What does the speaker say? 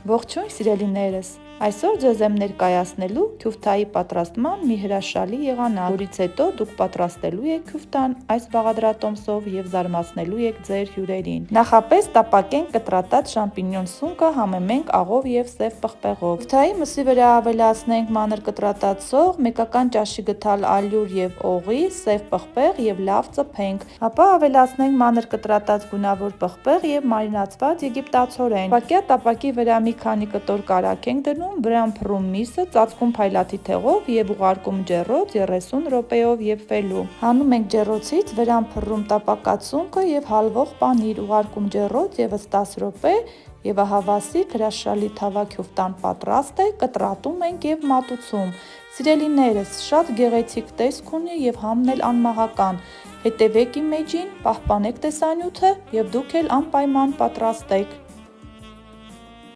Ողջույն սիրելիներս, այսօր ձեզ եմ ներկայացնելու քյուֆթայի պատրաստման մի հրաշալի եղանակ, որից հետո դուք պատրաստելու եք քյուֆտան այս բաղադրատոմսով և զարմացնելու եք ձեր հյուրերին։ Նախապես տապակենք կտրատած շամպինյոն սունկը համեմենք աղով և սև պղպեղով։ Քյուֆթայի մսի վրա ավելացնենք մանր կտրատած սող, մեկական ճաշի գթալ ալյուր և օղի, սև պղպեղ և լավ ծփենք, ապա ավելացնենք մանր կտրատած գունավոր պղպեղ և մարինացված եգիպտացորեն։ Բակյա տապակի վրա մի քանի կտոր կարագ ենք դնում, վրան փռում միսը, ծածկում փայլատի թեղով և ուղարկում ջեռոց 30 րոպեով և ֆելու։ Հանում ենք ջեռոցից, վրան փռում տապակած սունկը և հալվող պանիր, ուղարկում ջեռոց ևս 10 րոպե և ահա վասիկ հրաշալի թավա քյուֆտան պատրաստ է, կտրատում ենք և մատուցում։ Սիրելիներս, շատ գեղեցիկ տեսք ունի և համն էլ անմահական։ Հետևեք իմ էջին, պահպանեք տեսանյութը և դուք էլ անպայման պատրաստեք։